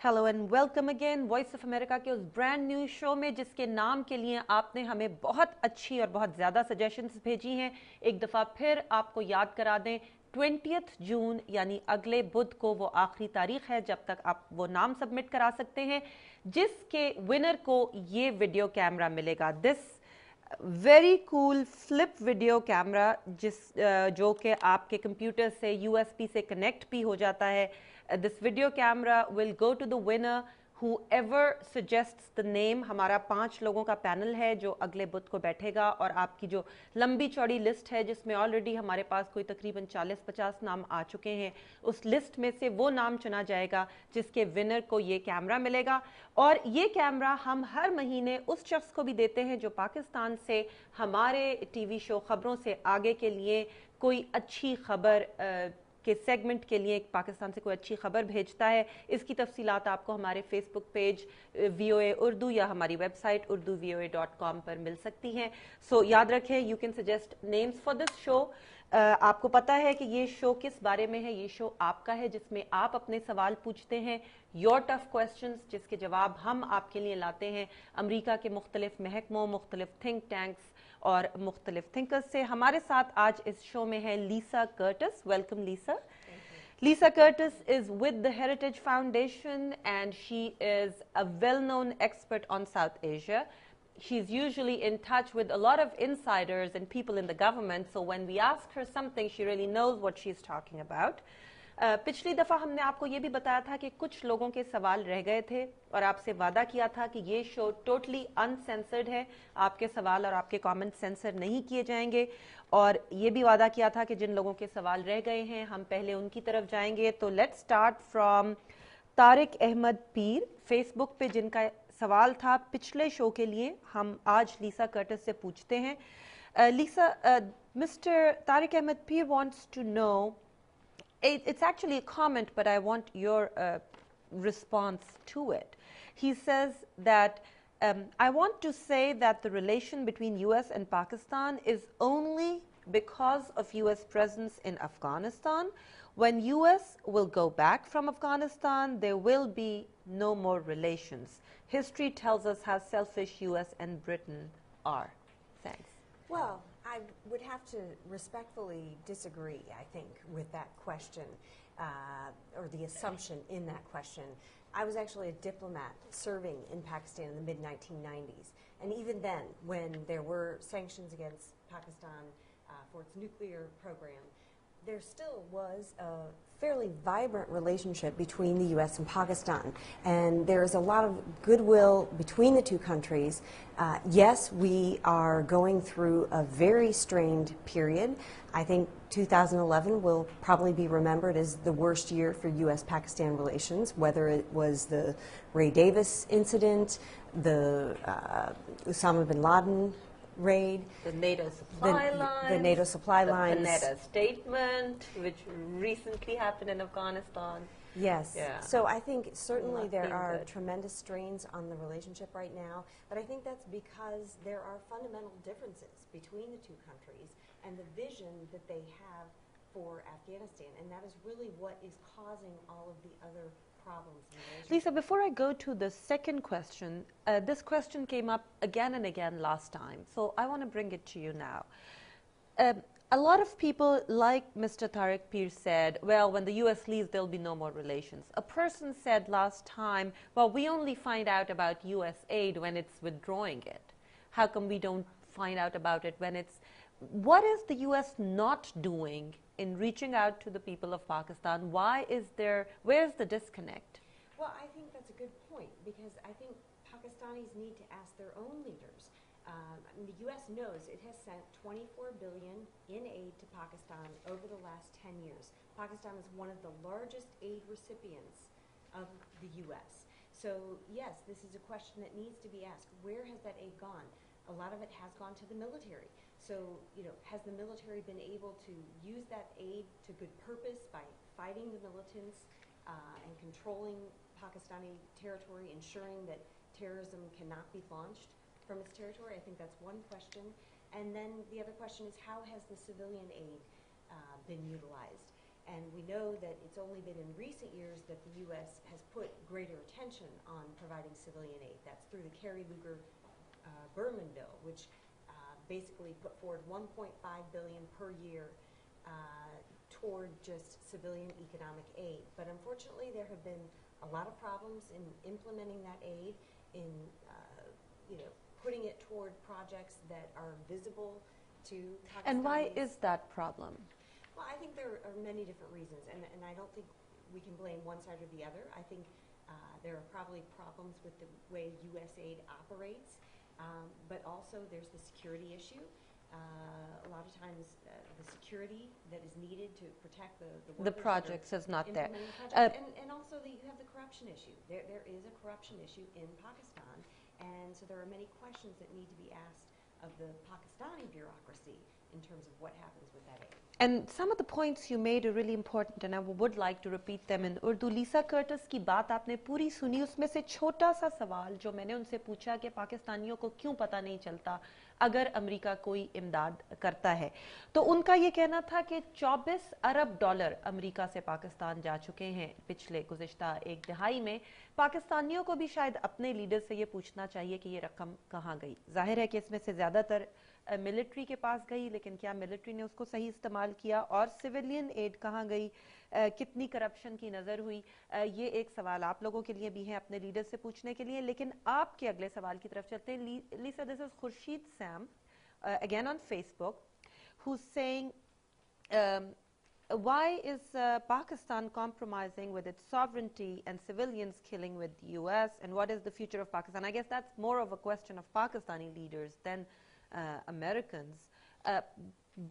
Hello and welcome again voice of America के उस brand new show में जिसके नाम के लिए आपने हमें बहुत अच्छी और बहुत ज़्यादा सजेशंस भेजी हैं। एक दफ़ा फिर आपको याद करा दें, 20 जून यानी अगले बुध को वो आखिरी तारीख है जब तक आप वो नाम सबमिट करा सकते हैं, जिसके विनर को ये वीडियो कैमरा मिलेगा। This very cool flip video camera जो कि आपके कंप्यूटर से यूएसबी से कनेक्ट भी हो जाता है। This video camera will go to the winner whoever suggests the name। हमारा 5 लोगों का पैनल है जो अगले बुध को बैठेगा और आपकी जो लंबी चौड़ी लिस्ट है जिसमें ऑलरेडी हमारे पास कोई तकरीबन 40-50 नाम आ चुके हैं, उस लिस्ट में से वो नाम चुना जाएगा जिसके विनर को ये कैमरा मिलेगा। और ये कैमरा हम हर महीने उस शख्स को भी देते हैं जो पाकिस्तान से हमारे टीवी शो खबरों से आगे के लिए कोई अच्छी खबर के सेगमेंट के लिए पाकिस्तान से कोई अच्छी खबर भेजता है। इसकी तफसीलात आपको हमारे फेसबुक पेज VOA उर्दू या हमारी वेबसाइट urduvoa.com पर मिल सकती हैं। सो याद रखें, you can suggest names for this show. आपको पता है कि ये शो किस बारे में है। ये शो आपका है जिसमें आप अपने सवाल पूछते हैं, योर टफ क्वेश्चंस, जिसके जवाब हम आपके लिए लाते हैं अमेरिका के मुख्तलिफ महकमों, मुख्तलिफ थिंक टैंक्स और मुख्तलिफ थिंकर्स से। हमारे साथ आज इस शो में है Lisa Curtis. Welcome Lisa. Lisa Curtis is with the Heritage Foundation and she is a well-known expert on South Asia. She's usually in touch with a lot of insiders and people in the government, so when we ask her something, she really knows what she's talking about. पिछली दफ़ा हमने आपको ये भी बताया था कि कुछ लोगों के सवाल रह गए थे और आपसे वादा किया था कि ये शो टोटली अनसेंसर्ड है, आपके सवाल और आपके कमेंट सेंसर नहीं किए जाएंगे। और ये भी वादा किया था कि जिन लोगों के सवाल रह गए हैं हम पहले उनकी तरफ जाएंगे। तो let's start from Tariq Ahmad Peer, Facebook पे जिनका सवाल था पिछले शो के लिए, हम आज लीसा कर्टिस से पूछते हैं। लीसा, mister Tariq Ahmad Pir wants to know, it's actually a comment, but I want your response to it. He says that I want to say that the relation between US and Pakistan is only because of US presence in Afghanistan. When US will go back from Afghanistan, there will be no more relations. History tells us how selfish US and Britain are. Thanks. Well, I would have to respectfully disagree, I think, with that question, or the assumption in that question. I was actually a diplomat serving in Pakistan in the mid-1990s. And even then, when there were sanctions against Pakistan for its nuclear program, there still was a fairly vibrant relationship between the U.S. and Pakistan. And there is a lot of goodwill between the two countries. Yes, we are going through a very strained period. I think 2011 will probably be remembered as the worst year for U.S.-Pakistan relations, whether it was the Ray Davis incident, the Osama bin Laden raid, the NATO supply lines, the NATO supply lines, the Panetta statement, which recently happened in Afghanistan. Yes. Yeah. So I think certainly there are tremendous strains on the relationship right now, but I think that's because there are fundamental differences between the two countries and the vision that they have for Afghanistan, and that is really what is causing all of the other problems in the relationship. Lisa, before I go to the second question, this question came up again and again last time, so I want to bring it to you now. A lot of people, like Mr. Tariq Peer said, well, when the US leaves, there'll be no more relations. A person said last time, well, we only find out about US aid when it's withdrawing it. How come we don't find out about it when it's... What is the US not doing in reaching out to the people of Pakistan? Why is there... Where's the disconnect? Well, I think that's a good point, because I think Pakistanis need to ask their own leaders. The U.S. knows it has sent $24 billion in aid to Pakistan over the last 10 years. Pakistan is one of the largest aid recipients of the U.S. So, yes, this is a question that needs to be asked. Where has that aid gone? A lot of it has gone to the military. So, has the military been able to use that aid to good purpose by fighting the militants and controlling Pakistani territory, ensuring that terrorism cannot be launched from its territory? I think that's one question. And then the other question is, how has the civilian aid been utilized? And we know that it's only been in recent years that the U.S. has put greater attention on providing civilian aid. That's through the Kerry-Lugar-Berman bill, which basically put forward $1.5 billion per year toward just civilian economic aid. But unfortunately, there have been a lot of problems in implementing that aid, in putting it toward projects that are visible to Pakistanis. And why is that problem? Well, I think there are many different reasons, and I don't think we can blame one side or the other. I think there are probably problems with the way U.S. aid operates, but also there's the security issue. A lot of times the security that is needed to protect the projects is not there. And also you have the corruption issue. There is a corruption issue in Pakistan, and so there are many questions that need to be asked of the Pakistani bureaucracy in terms of what happens with that aid. And some of the points you made are really important, and I would like to repeat them in Urdu. Lisa Curtis की बात आपने पूरी सुनी, उसमें से छोटा सा सवाल जो मैंने उनसे पूछा कि पाकिस्तानियों को क्यों पता नहीं चलता अगर अमेरिका कोई इमदाद करता है, तो उनका ये कहना था कि 24 अरब डॉलर अमेरिका से पाकिस्तान जा चुके हैं पिछले गुज़िश्ता एक दिहाई में. पाकिस्तानियों को भी शायद अपने लीडर से ये पूछना चाहिए कि ये रकम कहाँ गई. जाहिर है कि इसमें से ज़्यादातर मिलिट्री के पास गई, लेकिन क्या मिलिट्री ने उसको सही इस्तेमाल किया, और सिविलियन एड कहाँ गई, कितनी करप्शन की नज़र हुई. ये एक सवाल आप लोगों के लिए भी है अपने लीडर से पूछने के लिए. लेकिन आपके अगले सवाल की तरफ चलते हैं. Lisa, this is Khurshid Sam again on Facebook, who is saying why is Pakistan compromising with its sovereignty and civilians killing with the US, and what is the future of Pakistan? I guess that's more of a question of Pakistani leaders than Americans.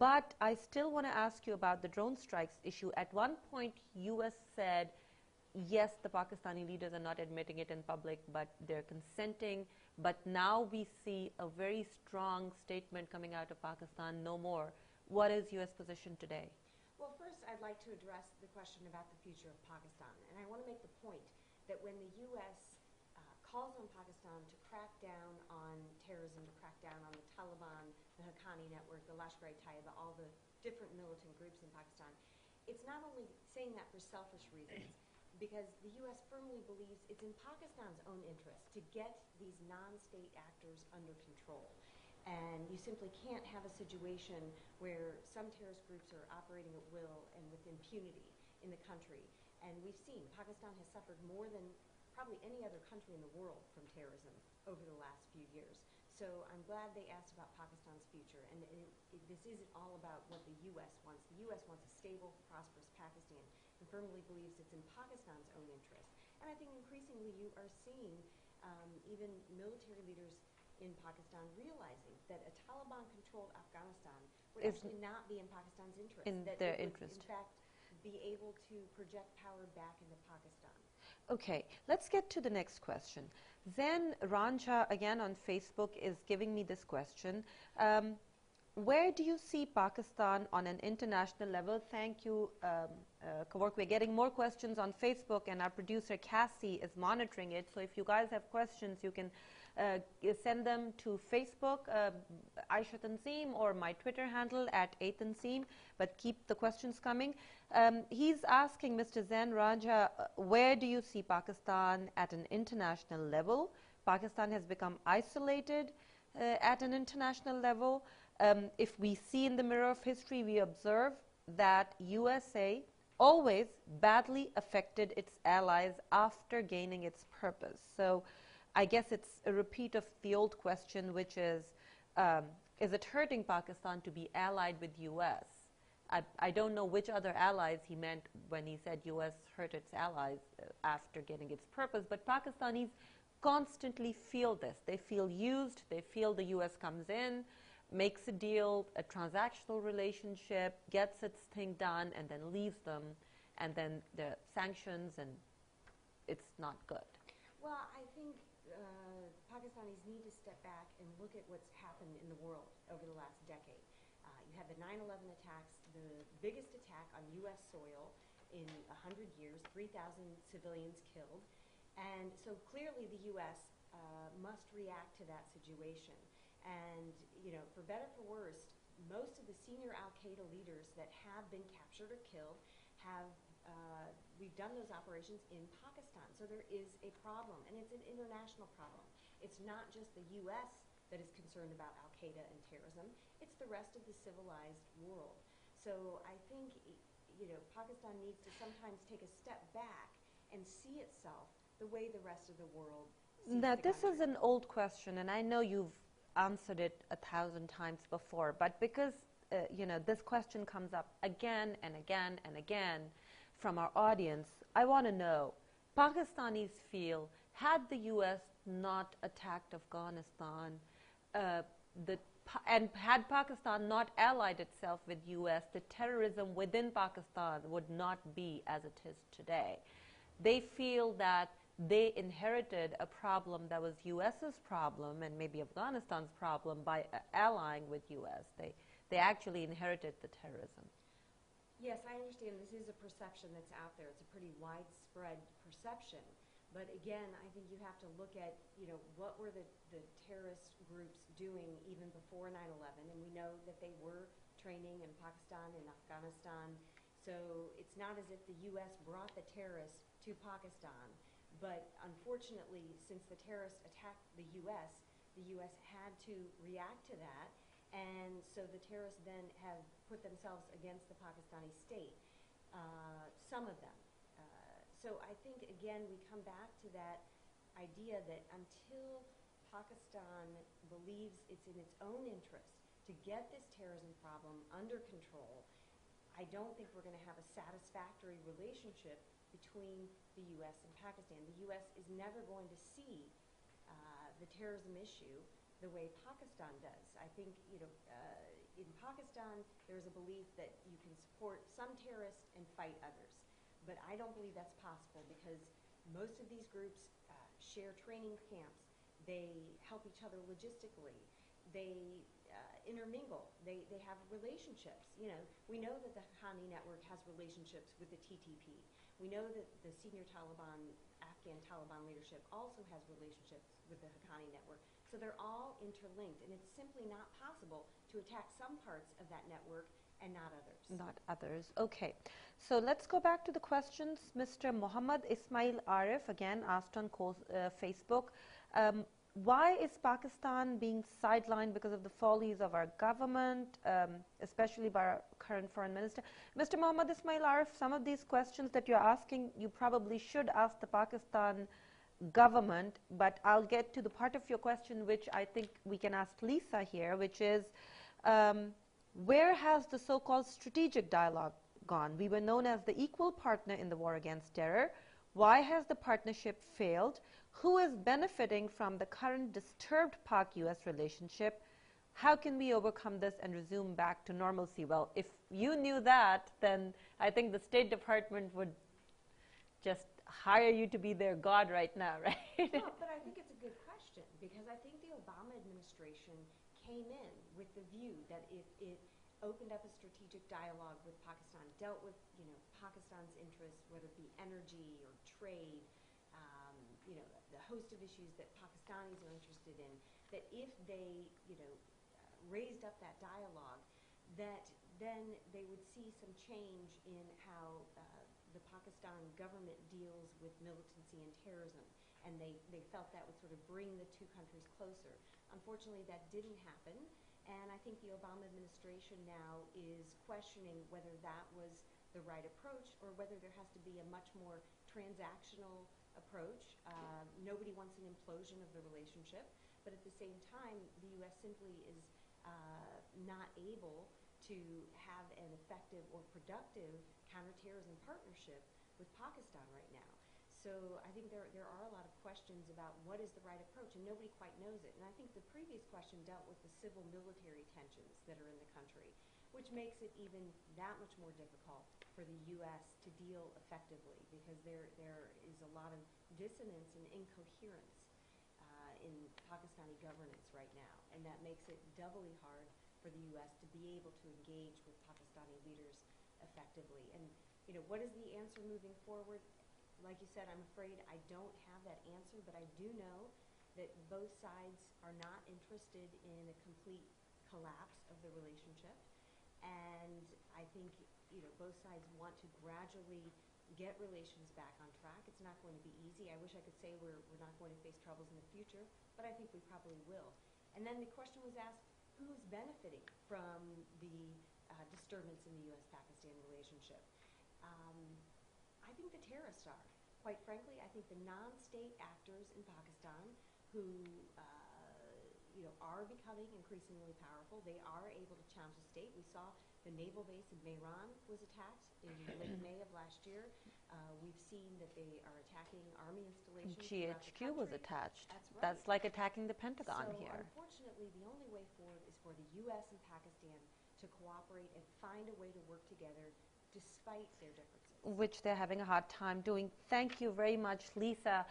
But I still want to ask you about the drone strikes issue. At one point, US said, yes, the Pakistani leaders are not admitting it in public, but they're consenting. But now we see a very strong statement coming out of Pakistan, no more. What is US position today? Well, first, I'd like to address the question about the future of Pakistan. And I want to make the point that when the U.S. Calls on Pakistan to crack down on terrorism, to crack down on the Taliban, the Haqqani network, the Lashkar-e-Taiba, all the different militant groups in Pakistan, it's not only saying that for selfish reasons, because the U.S. firmly believes it's in Pakistan's own interest to get these non-state actors under control. And you simply can't have a situation where some terrorist groups are operating at will and with impunity in the country. And we've seen Pakistan has suffered more than probably any other country in the world from terrorism over the last few years. So I'm glad they asked about Pakistan's future. And this isn't all about what the U.S. wants. The U.S. wants a stable, prosperous Pakistan and firmly believes it's in Pakistan's own interest. And I think increasingly you are seeing even military leaders in Pakistan realizing that a Taliban-controlled Afghanistan would actually not be in Pakistan's interest. In their interest. In fact, be able to project power back into Pakistan. Okay, let's get to the next question. Zen Ranja, again on Facebook, is giving me this question. Where do you see Pakistan on an international level? Thank you, Kavork. We're getting more questions on Facebook, and our producer, Cassie, is monitoring it. So if you guys have questions, you can send them to Facebook, Ayesha Tanzeem, or my Twitter handle @Tanzeem, but keep the questions coming. He's asking Mr. Zen Raja, where do you see Pakistan at an international level? Pakistan has become isolated at an international level. If we see in the mirror of history, we observe that USA always badly affected its allies after gaining its purpose. So I guess it's a repeat of the old question, which is it hurting Pakistan to be allied with US? I don't know which other allies he meant when he said US hurt its allies after getting its purpose, but Pakistanis constantly feel this. They feel used, they feel the US comes in, makes a deal, a transactional relationship, gets its thing done, and then leaves them, and then the sanctions, and it's not good. Well, I think Pakistanis need to step back and look at what's happened in the world over the last decade. You had the 9/11 attacks, the biggest attack on U.S. soil in 100 years, 3,000 civilians killed. And so clearly the U.S. Must react to that situation. And, you know, for better or for worse, most of the senior al-Qaeda leaders that have been captured or killed have, we've done those operations in Pakistan. So there is a problem, and it's an international problem. It's not just the U.S. that is concerned about al-Qaeda and terrorism. It's the rest of the civilized world. So I think, Pakistan needs to sometimes take a step back and see itself the way the rest of the world sees Now, the this is country. an old question, and I know you've answered it 1,000 times before, but because, this question comes up again and again and again from our audience, I want to know, Pakistanis feel, had the U.S. not attacked Afghanistan, and had Pakistan not allied itself with U.S., the terrorism within Pakistan would not be as it is today. They feel that they inherited a problem that was U.S.'s problem and maybe Afghanistan's problem by allying with U.S. They actually inherited the terrorism. Yes, I understand this is a perception that's out there. It's a pretty widespread perception. But again, I think you have to look at, what were the terrorist groups doing even before 9/11? And we know that they were training in Pakistan and Afghanistan. So it's not as if the U.S. brought the terrorists to Pakistan. But unfortunately, since the terrorists attacked the U.S. had to react to that. And so the terrorists then have put themselves against the Pakistani state, some of them. So I think, again, we come back to that idea that until Pakistan believes it's in its own interest to get this terrorism problem under control, I don't think we're going to have a satisfactory relationship between the U.S. and Pakistan. The U.S. is never going to see the terrorism issue the way Pakistan does. I think, in Pakistan, there's a belief that you can support some terrorists and fight others. But I don't believe that's possible because most of these groups share training camps. They help each other logistically. They intermingle. They have relationships. We know that the Haqqani network has relationships with the TTP. We know that the senior Afghan Taliban leadership also has relationships with the Haqqani network. So they're all interlinked, and it's simply not possible to attack some parts of that network and not others. Not others. Okay. So let's go back to the questions. Mr. Muhammad Ismail Arif, again, asked on Facebook, why is Pakistan being sidelined because of the follies of our government, especially by our current foreign minister? Mr. Muhammad Ismail Arif, some of these questions that you're asking, you probably should ask the Pakistan government, but I'll get to the part of your question which I think we can ask Lisa here, which is, where has the so-called strategic dialogue gone? We were known as the equal partner in the war against terror. Why has the partnership failed? Who is benefiting from the current disturbed Pak-US relationship? How can we overcome this and resume back to normalcy? Well, if you knew that, then I think the State Department would just hire you to be their god right now, right? No, but I think it's a good question because I think the Obama administration came in with the view that if it opened up a strategic dialogue with Pakistan, dealt with Pakistan's interests, whether it be energy or trade, the host of issues that Pakistanis are interested in, that if they raised up that dialogue, that then they would see some change in how the Pakistan government deals with militancy and terrorism, and they felt that would sort of bring the two countries closer. Unfortunately, that didn't happen, and I think the Obama administration now is questioning whether that was the right approach or whether there has to be a much more transactional approach. Nobody wants an implosion of the relationship, but at the same time, the U.S. simply is not able to have an effective or productive counterterrorism partnership with Pakistan right now. So I think there are a lot of questions about what is the right approach, and nobody quite knows it. And I think the previous question dealt with the civil-military tensions that are in the country, which makes it even that much more difficult for the U.S. to deal effectively because there is a lot of dissonance and incoherence in Pakistani governance right now, and that makes it doubly hard for the U.S. to be able to engage with Pakistani leaders effectively. And what is the answer moving forward? Like you said, I'm afraid I don't have that answer, but I do know that both sides are not interested in a complete collapse of the relationship. and I think both sides want to gradually get relations back on track. It's not going to be easy. I wish I could say we're not going to face troubles in the future, but I think we probably will. And then the question was asked, who's benefiting from the disturbance in the U.S.-Pakistan relationship? I think the terrorists are. Quite frankly, I think the non-state actors in Pakistan who are becoming increasingly powerful, they are able to challenge the state. We saw the naval base in Mehran was attacked in late May of last year. We've seen that they are attacking army installations. GHQ was attached. That's right. That's like attacking the Pentagon here. Unfortunately, the only way forward is for the U.S. and Pakistan to cooperate and find a way to work together despite their differences. Which they're having a hard time doing. Thank you very much, Lisa.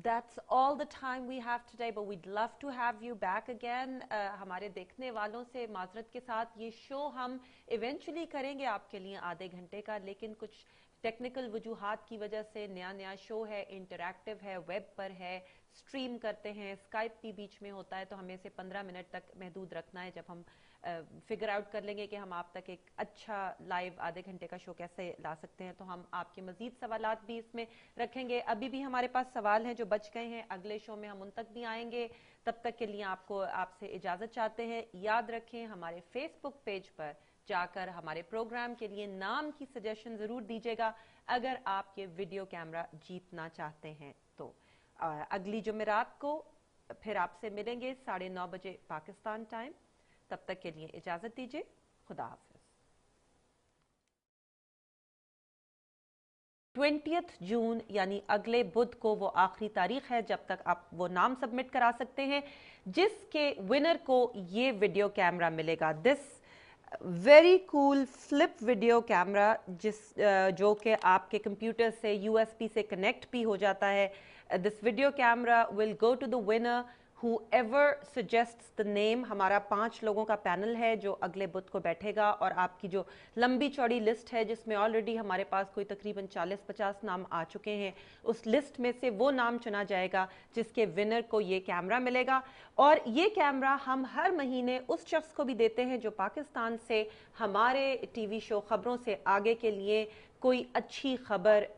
That's all the time we have today, but we'd love to have you back again. हमारे देखने वालों से माजरत के साथ ये show हम eventually करेंगे आपके लिए आधे घंटे का, लेकिन कुछ टेक्निकल वजूहात की वजह से नया शो है, इंटरैक्टिव है, वेब पर है, स्ट्रीम करते हैं, स्काइप भी बीच में होता है, तो हमें इसे 15 मिनट तक महदूद रखना है. जब हम फिगर आउट कर लेंगे कि हम आप तक एक अच्छा लाइव आधे घंटे का शो कैसे ला सकते हैं, तो हम आपके मजीद सवालात भी इसमें रखेंगे. अभी भी हमारे पास सवाल हैं जो बच गए हैं, अगले शो में हम उन तक भी आएंगे. तब तक के लिए आपसे इजाज़त चाहते हैं. याद रखें, हमारे फेसबुक पेज पर जाकर हमारे प्रोग्राम के लिए नाम की सजेशन ज़रूर दीजिएगा अगर आप ये वीडियो कैमरा जीतना चाहते हैं. तो अगली जुमेरात को फिर आपसे मिलेंगे 9:30 बजे पाकिस्तान टाइम. तब तक के लिए इजाजत दीजिए. खुदा हाफिज. 20 जून यानी अगले बुध को वो आखिरी तारीख है जब तक आप वो नाम सबमिट करा सकते हैं जिसके विनर को ये वीडियो कैमरा मिलेगा. This very cool flip video camera जो कि आपके कंप्यूटर से USB से कनेक्ट भी हो जाता है. This video camera will go to the winner whoever suggests the name. हमारा 5 लोगों का पैनल है जो अगले बुध को बैठेगा और आपकी जो लंबी चौड़ी लिस्ट है जिसमें ऑलरेडी हमारे पास कोई तकरीबन 40-50 नाम आ चुके हैं, उस लिस्ट में से वो नाम चुना जाएगा जिसके विनर को ये कैमरा मिलेगा. और ये कैमरा हम हर महीने उस शख्स को भी देते हैं जो पाकिस्तान से हमारे टीवी शो खबरों से आगे के लिए कोई अच्छी खबर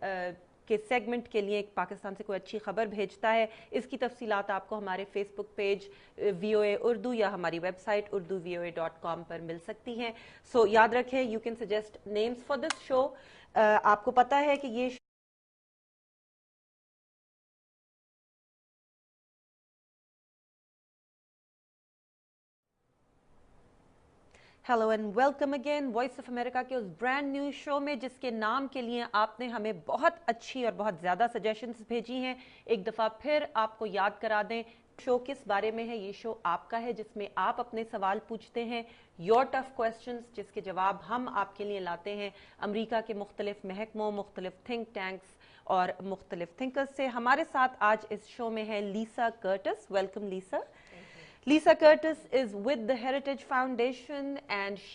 के सेगमेंट के लिए पाकिस्तान से कोई अच्छी खबर भेजता है. इसकी तफसीलात आपको हमारे फेसबुक पेज VOA उर्दू या हमारी वेबसाइट urduvoa.com पर मिल सकती हैं. सो याद रखें, you can suggest names for this show. आपको पता है कि ये hello and welcome again voice of America के उस ब्रांड न्यू शो में जिसके नाम के लिए आपने हमें बहुत अच्छी और बहुत ज़्यादा सजेशंस भेजी हैं. एक दफ़ा फिर आपको याद करा दें, शो किस बारे में है. ये शो आपका है जिसमें आप अपने सवाल पूछते हैं, योर टफ क्वेश्चंस जिसके जवाब हम आपके लिए लाते हैं अमेरिका के मुख्तलिफ महकमों, मुख्तलिफ थिंक टैंक्स और मुख्तलिफ थिंकर्स से. हमारे साथ आज इस शो में है Lisa Curtis. Welcome Lisa. Lisa Curtis is with the Heritage Foundation and she